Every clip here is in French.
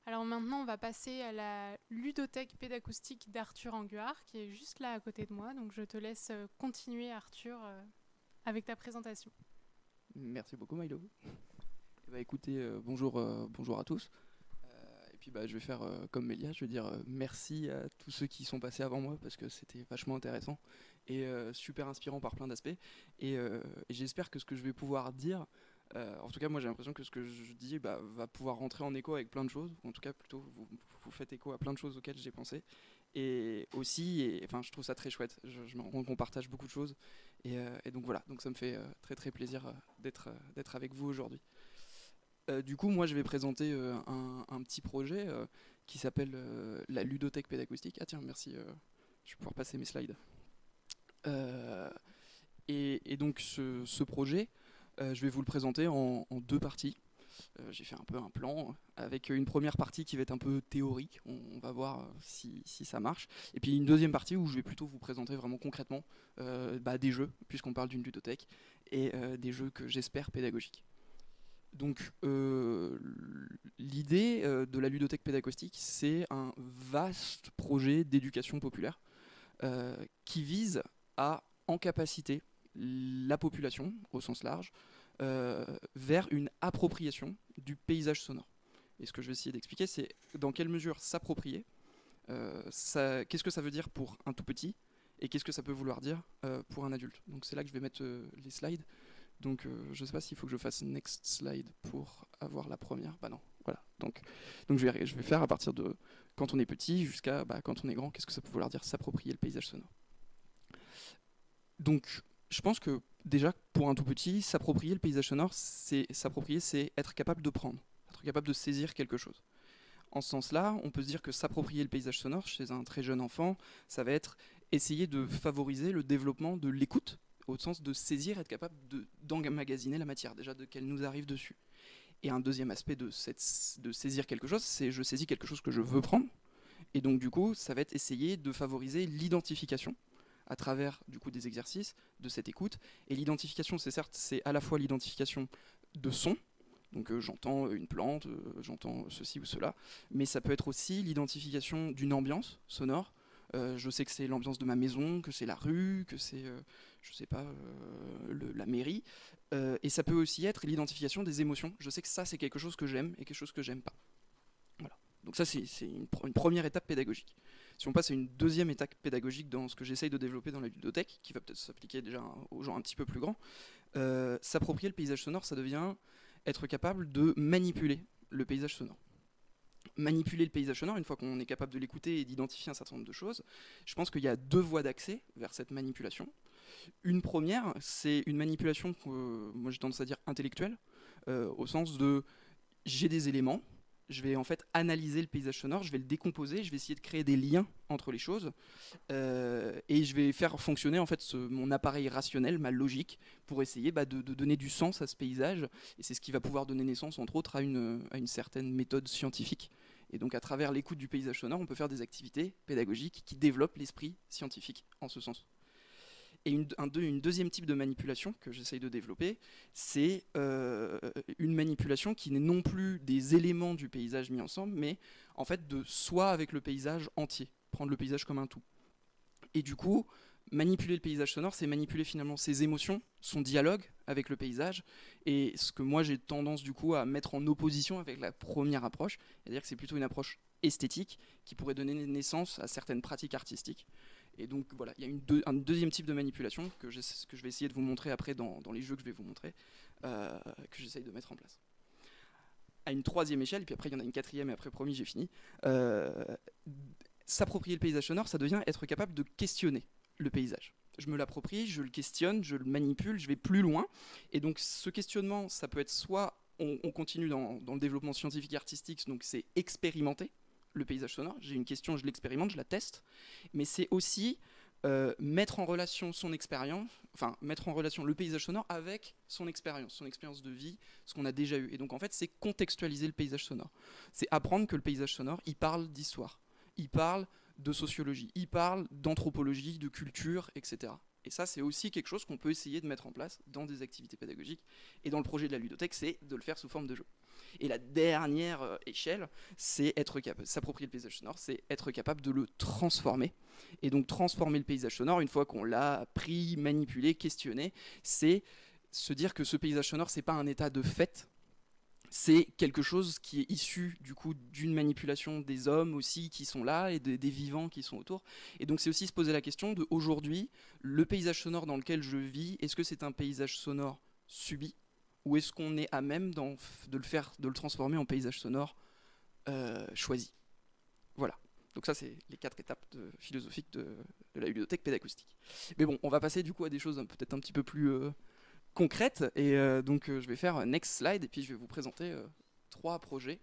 Alors maintenant, on va passer à la ludothèque pédagoustique d'Arthur Anguard, qui est juste là à côté de moi. Donc je te laisse continuer, Arthur, avec ta présentation. Merci beaucoup Milo. Eh ben, écoutez, bonjour à tous. Et puis je vais faire comme Mélia, je vais dire merci à tous ceux qui sont passés avant moi parce que c'était vachement intéressant et super inspirant par plein d'aspects. Et j'espère que ce que je vais pouvoir dire, en tout cas moi j'ai l'impression que ce que je dis va pouvoir rentrer en écho avec plein de choses, ou en tout cas plutôt vous faites écho à plein de choses auxquelles j'ai pensé. Et aussi, enfin je trouve ça très chouette, je me rends compte qu'on partage beaucoup de choses. Et donc voilà, donc ça me fait très très plaisir d'être avec vous aujourd'hui. Du coup, moi, je vais présenter un petit projet qui s'appelle la ludothèque pédagogique. Ah tiens, merci, je vais pouvoir passer mes slides. Euh, et donc, ce projet, je vais vous le présenter en deux parties. J'ai fait un peu un plan avec une première partie qui va être un peu théorique, on va voir si ça marche, et puis une deuxième partie où je vais plutôt vous présenter vraiment concrètement des jeux, puisqu'on parle d'une ludothèque, et des jeux que j'espère pédagogiques. Donc l'idée de la ludothèque pédagogique, c'est un vaste projet d'éducation populaire qui vise à incapaciter la population, au sens large, vers une appropriation du paysage sonore. Et ce que je vais essayer d'expliquer, c'est dans quelle mesure s'approprier, qu'est-ce que ça veut dire pour un tout petit, et qu'est-ce que ça peut vouloir dire pour un adulte. Donc c'est là que je vais mettre les slides. Donc je sais pas s'il faut que je fasse next slide pour avoir la première. Bah non, voilà. Donc je vais faire à partir de quand on est petit jusqu'à quand on est grand, qu'est-ce que ça peut vouloir dire s'approprier le paysage sonore. Donc je pense que déjà pour un tout petit, s'approprier le paysage sonore, c'est être capable de prendre, être capable de saisir quelque chose. En ce sens-là, on peut se dire que s'approprier le paysage sonore chez un très jeune enfant, ça va être essayer de favoriser le développement de l'écoute, au sens de saisir, être capable d'emmagasiner la matière, déjà de qu'elle nous arrive dessus. Et un deuxième aspect de saisir quelque chose, c'est je saisis quelque chose que je veux prendre, et donc du coup, ça va être essayer de favoriser l'identification à travers du coup des exercices de cette écoute. Et l'identification, c'est à la fois l'identification de son, donc j'entends une plante, j'entends ceci ou cela, mais ça peut être aussi l'identification d'une ambiance sonore. Je sais que c'est l'ambiance de ma maison, que c'est la rue, que c'est, je sais pas, la mairie. Et ça peut aussi être l'identification des émotions. Je sais que ça, c'est quelque chose que j'aime et quelque chose que j'aime pas. Voilà. Donc ça, c'est une première étape pédagogique. Si on passe à une deuxième étape pédagogique dans ce que j'essaye de développer dans la ludothèque, qui va peut-être s'appliquer déjà aux gens un petit peu plus grands, s'approprier le paysage sonore, ça devient être capable de manipuler le paysage sonore. Manipuler le paysage sonore, une fois qu'on est capable de l'écouter et d'identifier un certain nombre de choses, je pense qu'il y a deux voies d'accès vers cette manipulation. Une première, c'est une manipulation que moi j'ai tendance à dire intellectuelle, au sens de j'ai des éléments, je vais en fait analyser le paysage sonore, je vais le décomposer, je vais essayer de créer des liens entre les choses, et je vais faire fonctionner en fait mon appareil rationnel, ma logique, pour essayer de donner du sens à ce paysage. Et c'est ce qui va pouvoir donner naissance, entre autres, à une certaine méthode scientifique. Et donc, à travers l'écoute du paysage sonore, on peut faire des activités pédagogiques qui développent l'esprit scientifique en ce sens. Et une deuxième type de manipulation que j'essaye de développer, c'est une manipulation qui n'est non plus des éléments du paysage mis ensemble, mais en fait de soi avec le paysage entier, prendre le paysage comme un tout. Et du coup, manipuler le paysage sonore, c'est manipuler finalement ses émotions, son dialogue avec le paysage, et ce que moi j'ai tendance du coup à mettre en opposition avec la première approche, c'est-à-dire que c'est plutôt une approche esthétique qui pourrait donner naissance à certaines pratiques artistiques. Et donc voilà, il y a un deuxième type de manipulation que je vais essayer de vous montrer après dans les jeux que je vais vous montrer, que j'essaye de mettre en place. À une troisième échelle, et puis après il y en a une quatrième, et après promis j'ai fini, s'approprier le paysage sonore, ça devient être capable de questionner le paysage. Je me l'approprie, je le questionne, je le manipule, je vais plus loin. Et donc ce questionnement, ça peut être soit on continue dans le développement scientifique et artistique, donc c'est expérimenter le paysage sonore. J'ai une question, je l'expérimente, je la teste. Mais c'est aussi mettre en relation son expérience, enfin mettre en relation le paysage sonore avec son expérience de vie, ce qu'on a déjà eu. Et donc en fait, c'est contextualiser le paysage sonore. C'est apprendre que le paysage sonore, il parle d'histoire, il parle de sociologie, il parle d'anthropologie, de culture, etc. Et ça, c'est aussi quelque chose qu'on peut essayer de mettre en place dans des activités pédagogiques. Et dans le projet de la ludothèque, c'est de le faire sous forme de jeu. Et la dernière échelle, c'est s'approprier le paysage sonore, c'est être capable de le transformer. Et donc transformer le paysage sonore, une fois qu'on l'a pris, manipulé, questionné, c'est se dire que ce paysage sonore, c'est pas un état de fait, c'est quelque chose qui est issu du coup d'une manipulation des hommes aussi qui sont là et des vivants qui sont autour. Et donc c'est aussi se poser la question de aujourd'hui, le paysage sonore dans lequel je vis, est-ce que c'est un paysage sonore subi ou est-ce qu'on est à même de le transformer en paysage sonore choisi. Voilà. Donc ça c'est les 4 étapes philosophiques de la bibliothèque pédagogique. Mais bon, on va passer du coup à des choses peut-être un petit peu plus concrète et donc je vais faire next slide et puis je vais vous présenter 3 projets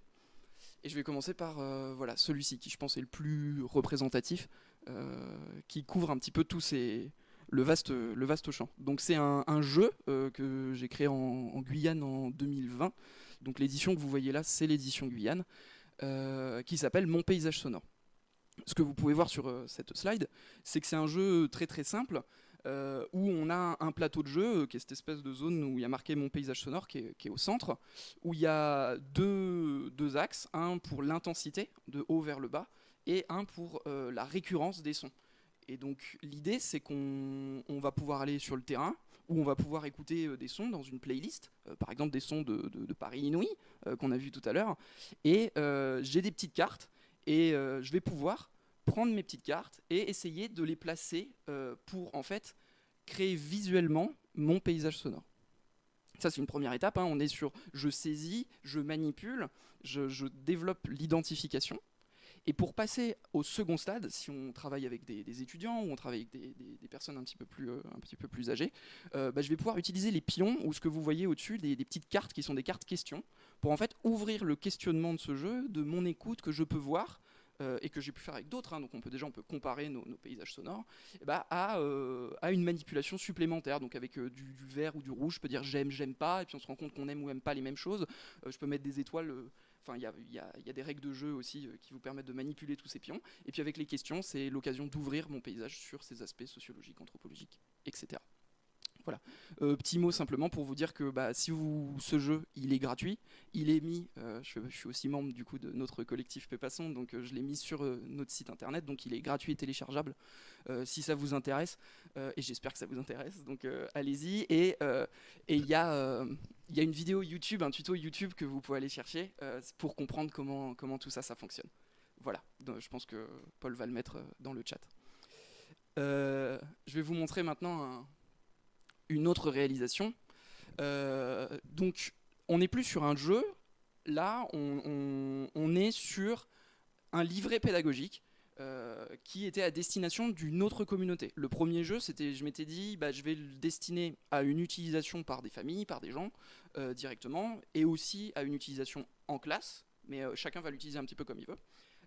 et je vais commencer par voilà, celui-ci qui je pense est le plus représentatif qui couvre un petit peu le vaste champ. Donc c'est un jeu que j'ai créé en Guyane en 2020, donc l'édition que vous voyez là c'est l'édition Guyane qui s'appelle Mon paysage sonore. Ce que vous pouvez voir sur cette slide, c'est que c'est un jeu très très simple où on a un plateau de jeu qui est cette espèce de zone où il y a marqué mon paysage sonore qui est au centre, où il y a deux axes, un pour l'intensité de haut vers le bas et un pour la récurrence des sons. Et donc l'idée c'est qu'on va pouvoir aller sur le terrain où on va pouvoir écouter des sons dans une playlist, par exemple des sons de Paris Inouï qu'on a vu tout à l'heure, et j'ai des petites cartes et je vais pouvoir prendre mes petites cartes et essayer de les placer pour en fait créer visuellement mon paysage sonore. Ça c'est une première étape, hein. On est sur je saisis, je manipule, je développe l'identification. Et pour passer au second stade, si on travaille avec des étudiants ou on travaille avec des personnes un petit peu plus âgées, je vais pouvoir utiliser les pions ou ce que vous voyez au-dessus, des petites cartes qui sont des cartes questions, pour en fait ouvrir le questionnement de ce jeu, de mon écoute que je peux voir, et que j'ai pu faire avec d'autres, hein, donc on peut comparer nos paysages sonores, à une manipulation supplémentaire, donc avec du vert ou du rouge, je peux dire j'aime, j'aime pas, et puis on se rend compte qu'on aime ou aime pas les mêmes choses, je peux mettre des étoiles, enfin il y a des règles de jeu aussi qui vous permettent de manipuler tous ces pions, et puis avec les questions, c'est l'occasion d'ouvrir mon paysage sur ses aspects sociologiques, anthropologiques, etc. Voilà. Petit mot simplement pour vous dire que si ce jeu il est gratuit, il est mis, je suis aussi membre du coup de notre collectif Pépasson, donc je l'ai mis sur notre site internet, donc il est gratuit et téléchargeable si ça vous intéresse, et j'espère que ça vous intéresse, donc allez-y, et il y a une vidéo YouTube, un tuto YouTube que vous pouvez aller chercher pour comprendre comment tout ça fonctionne. Voilà, donc, je pense que Paul va le mettre dans le chat. Je vais vous montrer maintenant une autre réalisation. Donc, on n'est plus sur un jeu. Là, on est sur un livret pédagogique qui était à destination d'une autre communauté. Le premier jeu, je m'étais dit, je vais le destiner à une utilisation par des familles, par des gens directement, et aussi à une utilisation en classe, mais chacun va l'utiliser un petit peu comme il veut.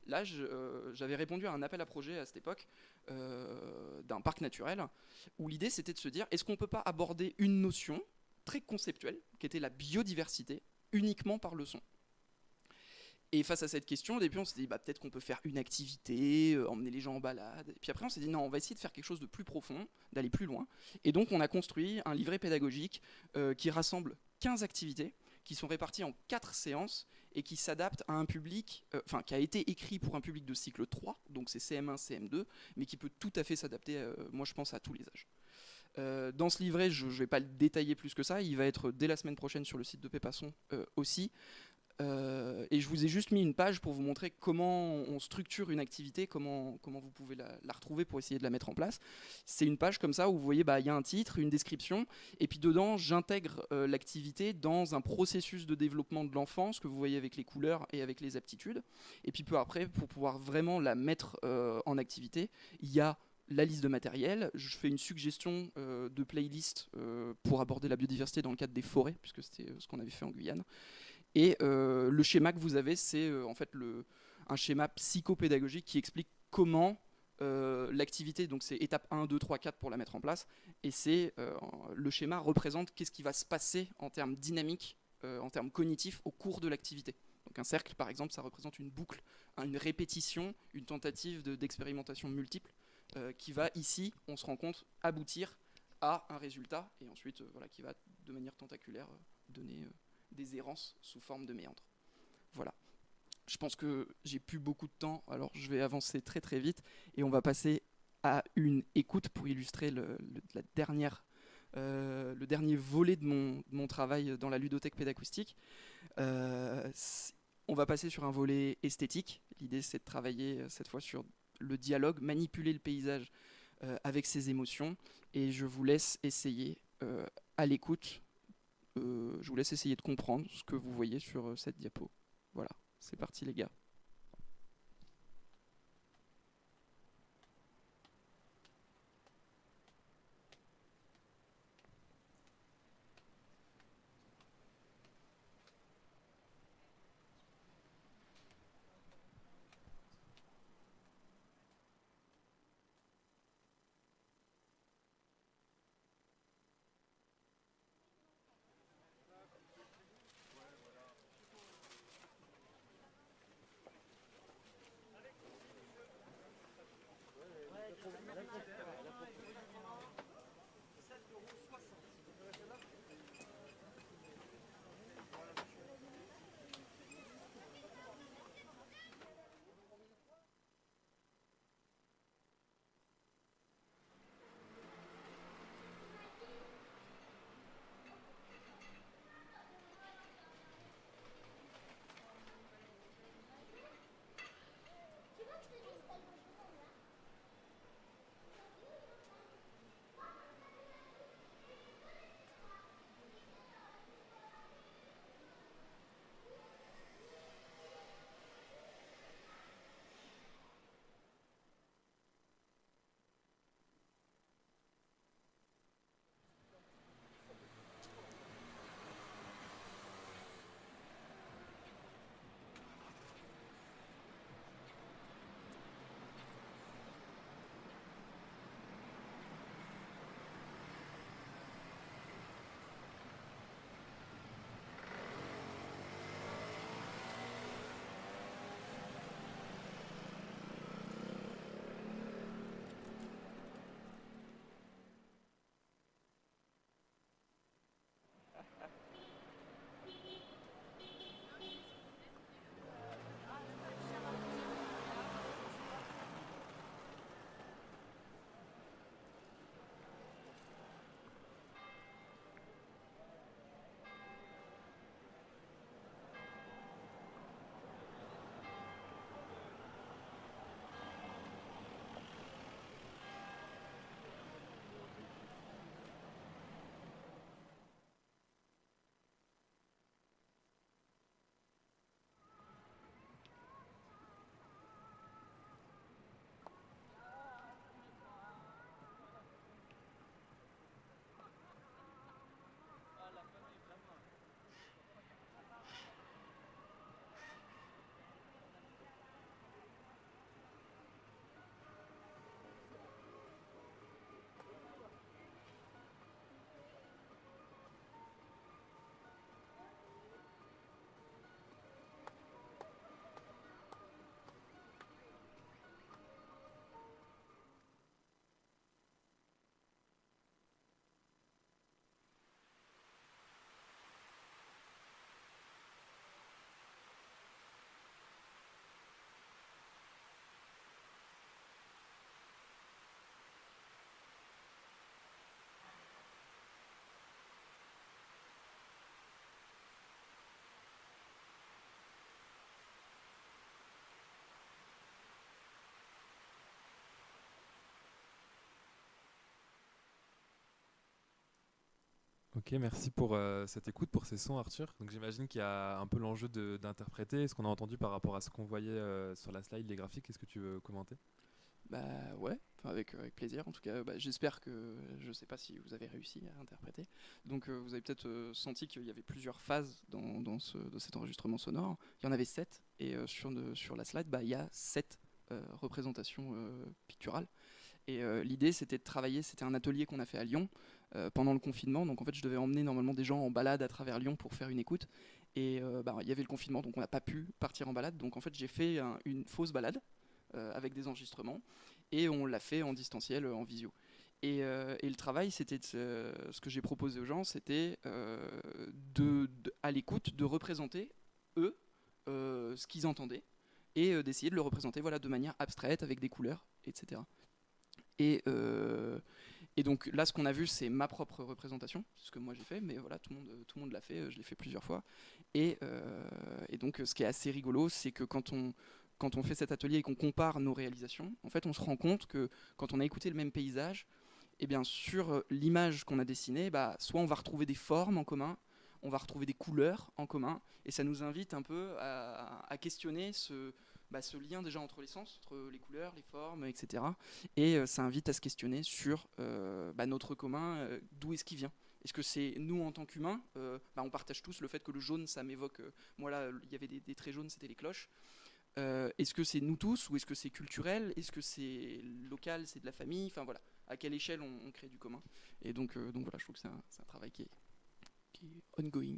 Là, j'avais répondu à un appel à projet à cette époque d'un parc naturel, où l'idée c'était de se dire, est-ce qu'on ne peut pas aborder une notion très conceptuelle, qui était la biodiversité, uniquement par le son ? Et face à cette question, au début on s'est dit, peut-être qu'on peut faire une activité, emmener les gens en balade, et puis après on s'est dit, non, on va essayer de faire quelque chose de plus profond, d'aller plus loin, et donc on a construit un livret pédagogique qui rassemble 15 activités, qui sont réparties en 4 séances, et qui s'adapte à un public, qui a été écrit pour un public de cycle 3, donc c'est CM1, CM2, mais qui peut tout à fait s'adapter, moi je pense, à tous les âges. Dans ce livret, je ne vais pas le détailler plus que ça, il va être dès la semaine prochaine sur le site de Pépasson aussi. Et je vous ai juste mis une page pour vous montrer comment on structure une activité, comment vous pouvez la retrouver pour essayer de la mettre en place. C'est une page comme ça où vous voyez, il y a un titre, une description, et puis dedans, j'intègre l'activité dans un processus de développement de l'enfant, ce que vous voyez avec les couleurs et avec les aptitudes. Et puis peu après, pour pouvoir vraiment la mettre en activité, il y a la liste de matériel, je fais une suggestion de playlist pour aborder la biodiversité dans le cadre des forêts, puisque c'était ce qu'on avait fait en Guyane. Et le schéma que vous avez, c'est en fait un schéma psychopédagogique qui explique comment l'activité, donc c'est étape 1, 2, 3, 4 pour la mettre en place, et le schéma représente qu'est-ce qui va se passer en termes dynamiques, en termes cognitifs au cours de l'activité. Donc un cercle par exemple, ça représente une boucle, une répétition, une tentative d'expérimentation multiple qui va ici, on se rend compte, aboutir à un résultat, et ensuite voilà, qui va de manière tentaculaire donner des errances sous forme de méandres. Voilà. Je pense que j'ai plus beaucoup de temps, alors je vais avancer très très vite, et on va passer à une écoute pour illustrer la dernière, le dernier volet de mon travail dans la ludothèque pédacoustique. On va passer sur un volet esthétique. L'idée, c'est de travailler cette fois sur le dialogue, manipuler le paysage avec ses émotions. Et je vous laisse essayer à l'écoute, je vous laisse essayer de comprendre ce que vous voyez sur cette diapo. Voilà, c'est parti les gars. Ok, merci pour cette écoute, pour ces sons, Arthur. Donc j'imagine qu'il y a un peu l'enjeu d'interpréter ce qu'on a entendu par rapport à ce qu'on voyait sur la slide, les graphiques. Est-ce que tu veux commenter? Bah ouais, enfin, avec plaisir. En tout cas, bah, j'espère que, je sais pas si vous avez réussi à interpréter. Donc vous avez peut-être senti qu'il y avait plusieurs phases dans cet enregistrement sonore. Il y en avait 7, et sur la slide, bah, il y a 7 représentations picturales. Et l'idée, c'était de travailler, c'était un atelier qu'on a fait à Lyon pendant le confinement. Donc en fait, je devais emmener normalement des gens en balade à travers Lyon pour faire une écoute. Et bah, il y avait le confinement, donc on n'a pas pu partir en balade. Donc en fait, j'ai fait une fausse balade avec des enregistrements, et on l'a fait en distanciel, en visio. Et le travail, c'était ce que j'ai proposé aux gens, c'était à l'écoute de représenter eux ce qu'ils entendaient et d'essayer de le représenter voilà, de manière abstraite avec des couleurs, etc. Et, et donc là, ce qu'on a vu, c'est ma propre représentation, c'est ce que moi j'ai fait, mais voilà, tout le monde l'a fait, je l'ai fait plusieurs fois. Et donc, ce qui est assez rigolo, c'est que quand on fait cet atelier et qu'on compare nos réalisations, en fait, on se rend compte que quand on a écouté le même paysage, et bien sur l'image qu'on a dessinée, bah, soit on va retrouver des formes en commun, on va retrouver des couleurs en commun, et ça nous invite un peu à questionner ce lien déjà entre les sens, entre les couleurs, les formes, etc. Et ça invite à se questionner sur notre commun, d'où est-ce qu'il vient. Est-ce que c'est nous en tant qu'humains, on partage tous le fait que le jaune, ça m'évoque, moi là, il y avait des traits jaunes, c'était les cloches. Est-ce que c'est nous tous ou est-ce que c'est culturel? Est-ce que c'est local, c'est de la famille? Enfin voilà, à quelle échelle on crée du commun? Et donc voilà, je trouve que c'est un travail qui est ongoing.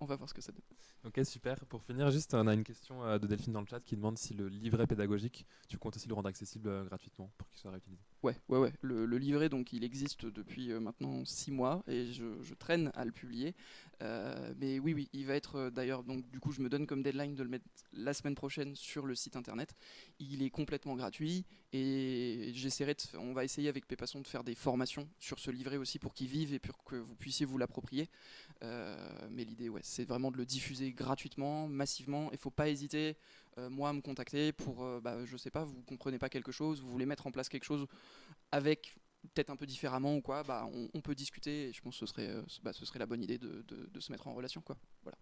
On va voir ce que ça donne. Ok, super. Pour finir, juste, on a une question de Delphine dans le chat qui demande si le livret pédagogique, tu comptes aussi le rendre accessible gratuitement pour qu'il soit réutilisé. Ouais. Le livret, donc, il existe depuis maintenant 6 mois et je traîne à le publier. Mais oui, il va être d'ailleurs, donc du coup, je me donne comme deadline de le mettre la semaine prochaine sur le site internet. Il est complètement gratuit et on va essayer avec Pépasson de faire des formations sur ce livret aussi pour qu'il vive et pour que vous puissiez vous l'approprier. Mais l'idée, c'est vraiment de le diffuser gratuitement, massivement. Il ne faut pas hésiter, moi, à me contacter pour, je sais pas, vous comprenez pas quelque chose, vous voulez mettre en place quelque chose avec peut-être un peu différemment ou quoi, on peut discuter. Et je pense que ce serait la bonne idée de se mettre en relation, quoi. Voilà.